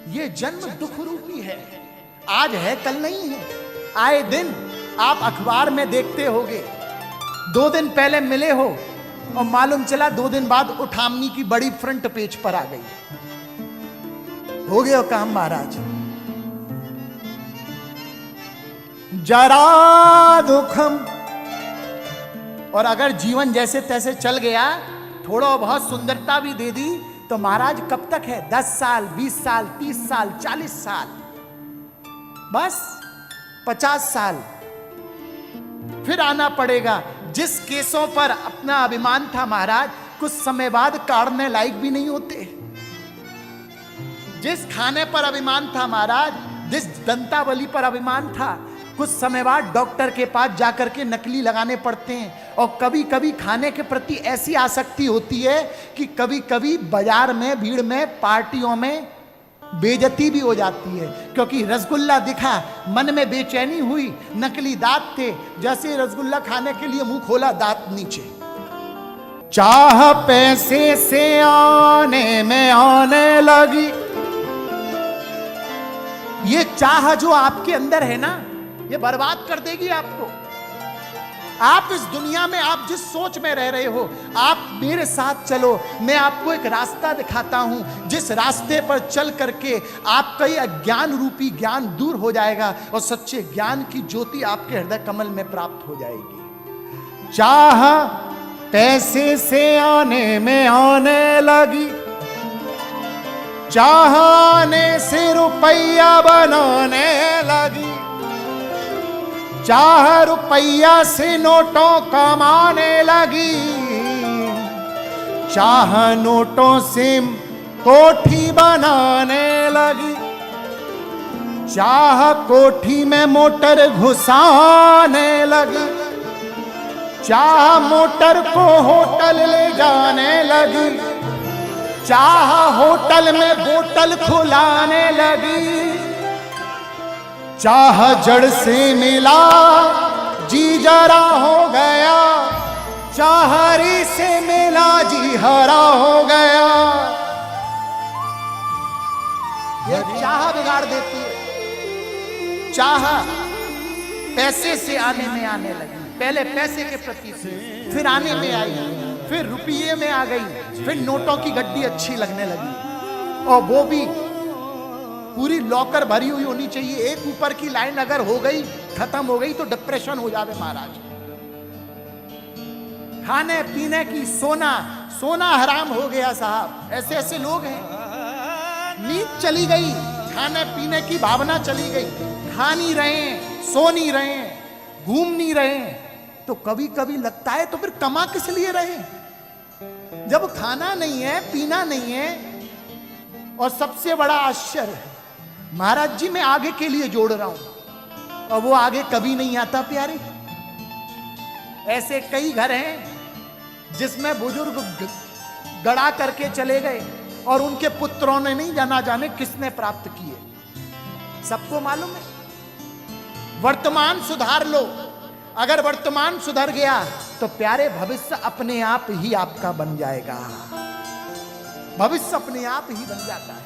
ये जन्म दुख रूपी है, आज है कल नहीं है। आए दिन आप अखबार में देखते होगे, 2 दिन पहले मिले हो और मालूम चला 2 दिन बाद उठामनी की बड़ी फ्रंट पेज पर आ गई। हो गया काम महाराज। जरा दुखम, और अगर जीवन जैसे तैसे चल गया, थोड़ा बहुत सुंदरता भी दे दी, तो महाराज कब तक है? 10 साल, 20 साल, 30 साल, 40 साल, बस 50 साल फिर आना पड़ेगा। जिस केसों पर अपना अभिमान था महाराज, कुछ समय बाद काटने लायक भी नहीं होते। जिस खाने पर अभिमान था महाराज, जिस दंतावली पर अभिमान था, कुछ समय बाद डॉक्टर के पास जाकर के नकली लगाने पड़ते हैं। और कभी कभी खाने के प्रति ऐसी आसक्ति होती है कि कभी कभी बाजार में, भीड़ में, पार्टियों में बेइज्जती भी हो जाती है। क्योंकि रसगुल्ला दिखा, मन में बेचैनी हुई, नकली दांत थे, जैसे रसगुल्ला खाने के लिए मुंह खोला, दांत नीचे। चाह पैसे से आने में आने लगी। ये चाह जो आपके अंदर है ना, ये बर्बाद कर देगी आपको। आप इस दुनिया में, आप जिस सोच में रह रहे हो, आप मेरे साथ चलो, मैं आपको एक रास्ता दिखाता हूं, जिस रास्ते पर चल करके आपका ये अज्ञान रूपी ज्ञान दूर हो जाएगा और सच्चे ज्ञान की ज्योति आपके हृदय कमल में प्राप्त हो जाएगी। चाह पैसे से आने में आने लगी, चाहने से रुपया बनाने लगी, चाह रुपया से नोटों कमाने लगी, चाह नोटों से कोठी बनाने लगी, चाह कोठी में मोटर घुसाने लगी, चाह मोटर को होटल ले जाने लगी, चाह होटल में बोतल खुलाने लगी, चाह जड़ से मिला जी जरा हो गया, चाहरी से मिला जी हरा हो गया। ये चाह बिगाड़ देती है। चाह पैसे से आने में आने लगी, पहले पैसे के प्रति थी, फिर आने में आई, फिर रुपये में आ गई, फिर नोटों की गड्डी अच्छी लगने लगी, और वो भी पूरी लॉकर भरी हुई होनी चाहिए। एक ऊपर की लाइन अगर हो गई, खत्म हो गई, तो डिप्रेशन हो जावे महाराज। खाने पीने की, सोना सोना हराम हो गया साहब। ऐसे ऐसे लोग हैं, नींद चली गई, खाने पीने की भावना चली गई, खा नहीं रहे, सो नहीं रहे, घूम नहीं रहे। तो कभी कभी लगता है तो फिर कमा किस लिए रहे, जब खाना नहीं है, पीना नहीं है। और सबसे बड़ा आश्चर्य, महाराज जी मैं आगे के लिए जोड़ रहा हूं और वो आगे कभी नहीं आता प्यारे। ऐसे कई घर हैं जिसमें बुजुर्ग गड़ा करके चले गए और उनके पुत्रों ने नहीं जाने किसने प्राप्त किए। सबको मालूम है। वर्तमान सुधार लो, अगर वर्तमान सुधर गया तो प्यारे भविष्य अपने आप ही आपका बन जाएगा। भविष्य अपने आप ही बन जाता है।